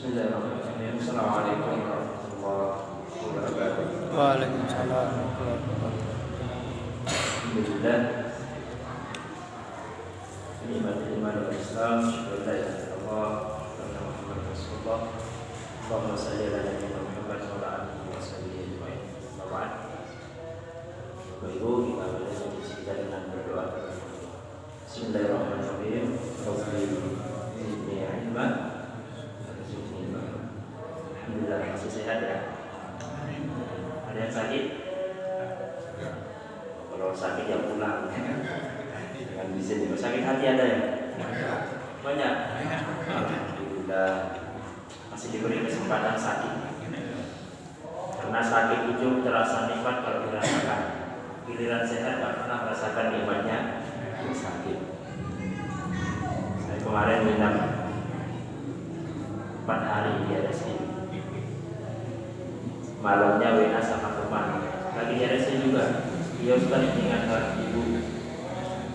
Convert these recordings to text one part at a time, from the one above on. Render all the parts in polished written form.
Bismillahirrahmanirrahim. Assalamualaikum warahmatullahi wabarakatuh. Waalaikumsalam warahmatullahi wabarakatuh. Alhamdulillah. Nikmat iman dan Islam. Syukur la ilaha illallah wa Muhammad Rasulullah. Allahumma shalli ala nabiyyina Muhammad wa ala alihi wa sahbihi ajma'in. Ba'd. Bapak Ibu, kita mulai kita dengan berdoa. Bismillahirrahmanirrahim. Rabbi zidni ilma. Alhamdulillah masih sehat ya. Ada yang sakit? Kalau sakit ya pulang. Jangan di sini. Sakit hati ada ya? Banyak. Alhamdulillah masih diberi kesempatan sakit. Karena sakit itu terasa nikmat kalau dirasakan. Giliran sehat tak pernah merasakan nikmatnya sakit. Saya kemarin minum 4 hari di RSI. Malamnya WA sama teman. Lagi di RSI juga. Dia sekali mengingatkan ibu.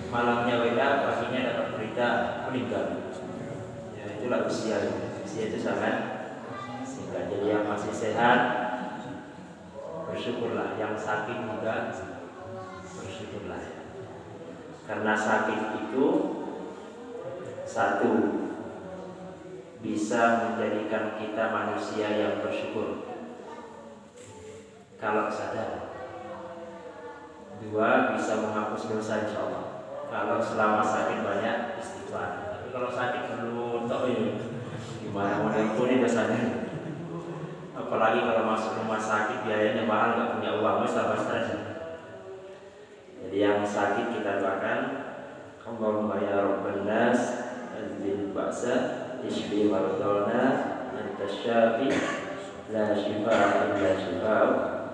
Malamnya WA, paginya dapat berita meninggal. Ya itulah usia. Usia itu sangat singkat. Jadi yang masih sehat bersyukurlah. Yang sakit juga bersyukurlah. Karena sakit itu satu, bisa menjadikan kita manusia yang bersyukur kalau sadar. Dua, bisa menghapus dosa insyaallah kalau selama sakit banyak istighfar. Tapi kalau sakit perlu tahu ya gimana mau diampuni dosanya. Apalagi kalau masuk rumah sakit biayanya mahal, nggak punya uang, tambah stres. Jadi yang sakit kita doakan, Allahumma ya Rabban nas azbil ba'sa ishfi mardana anta syafi la shifaa illa shifaa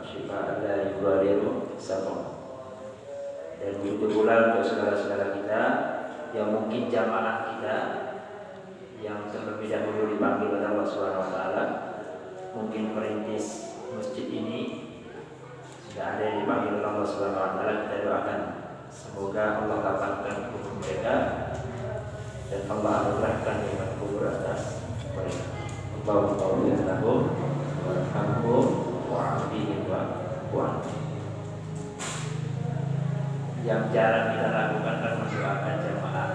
shifaa la yughadiru saqama. Dan begitu pula untuk saudara-saudara kita yang mungkin jamaah kita yang terlebih dahulu dipanggil oleh Allah Subhanahu wa taala, mungkin perintis masjid ini sudah ada yang dipanggil oleh Allah Subhanahu wa taala. Kita doakan semoga Allah lapangkan kubur mereka dan Allah anugerahkan nikmat kubur atas mereka. Allahumma ighfir lahum warhamhum wa'afihim wa'fu. Yang jarang kita lakukan kan mendoakan jamaah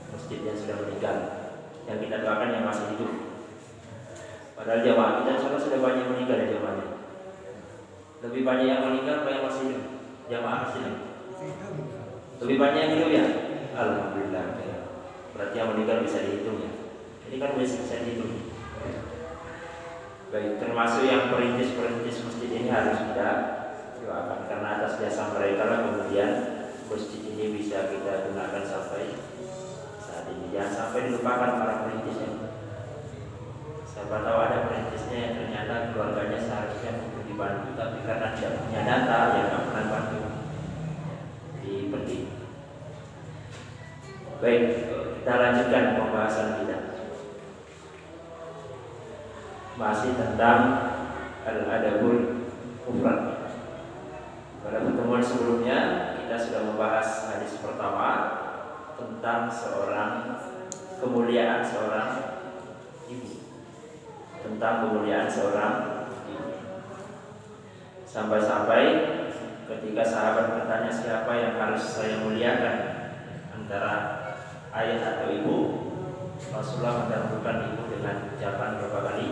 masjid yang sudah meninggal. Yang kita doakan yang masih hidup. Padahal jamaah kita sudah banyak meninggal ya jamaahnya. Lebih banyak yang meninggal apa yang masih hidup? Jamaah masih hidup. Lebih banyak yang hidup ya? Alhamdulillah. Berarti yang meninggal bisa dihitung ya. Ini kan bisa dihitung. Baik, termasuk yang perintis masjid ini harus kita doakan karena atas jasa mereka lah kemudian masjid ini bisa kita gunakan sampai saat ini. Jangan sampai dilupakan para perintisnya. Siapa tahu ada perintisnya yang ternyata keluarganya seharusnya untuk dibantu, tapi karena tidak punya data yang tidak pernah bantu di penting. Baik, kita lanjutkan pembahasan kita. Masih tentang al-adabul mufrad. Pada pertemuan sebelumnya kita sudah membahas hadis pertama tentang kemuliaan seorang ibu. Sampai-sampai ketika sahabat bertanya siapa yang harus saya muliakan antara ayah atau ibu, Rasulullah mendahulukan ibu dengan ucapan berapa kali?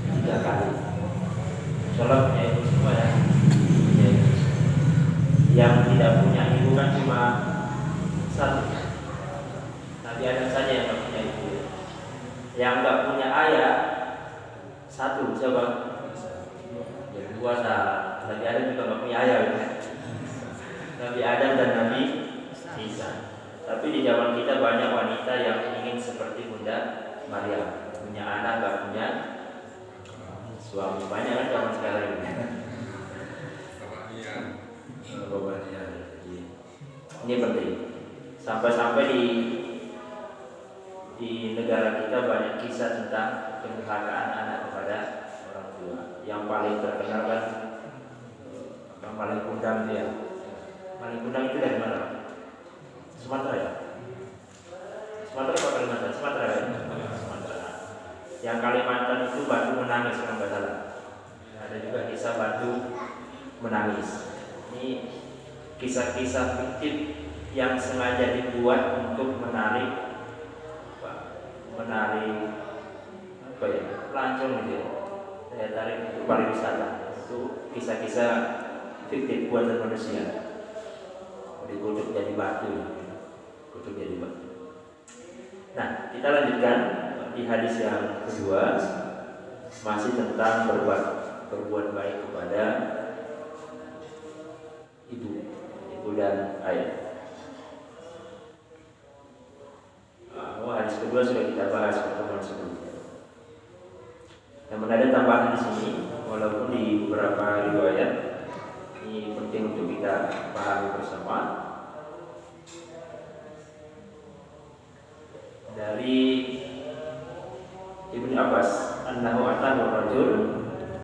3 kali. Insyaallah punya ibu semua ya. Yang tidak punya ibu kan cuma 1. Nabi Adam saja yang tidak punya ibu. Yang tidak punya ayah 1, coba. Yang 2 salah. Nabi Adam juga tidak punya ayah. Nabi Adam dan Nabi Isa. Tapi di zaman kita banyak wanita yang ingin seperti Bunda Maryam, punya anak tidak punya suami. Banyak kan zaman sekarang ini. Ini penting. Sampai-sampai di negara kita banyak kisah tentang kedurhakaan anak kepada orang tua. Yang paling terkenal kan yang paling kundang dia. Paling kundang itu dari mana? Sumatera ya? Sumatera apa Kalimantan? Sumatera ya? Sumatera. Kalimantan itu batu menangis kalau nggak salah. Ada juga kisah batu menangis. Ini kisah-kisah fiktif yang sengaja dibuat untuk menarik pelancong gitu ya. Saya tarik untuk pariwisata. Itu kisah-kisah fiktif buatan manusia. Dikutuk jadi batu. Kutuk jadi batu. Nah, kita lanjutkan di hadis yang kedua, masih tentang berbuat baik kepada ibu dan ayah. Hadis kedua sudah kita bahas pertemuan sebelumnya. Namun ada tambahan di sini, walaupun di beberapa riwayat, ini penting untuk kita pahami bersama. Dari Ibnu Abbas, annahu atahu rajul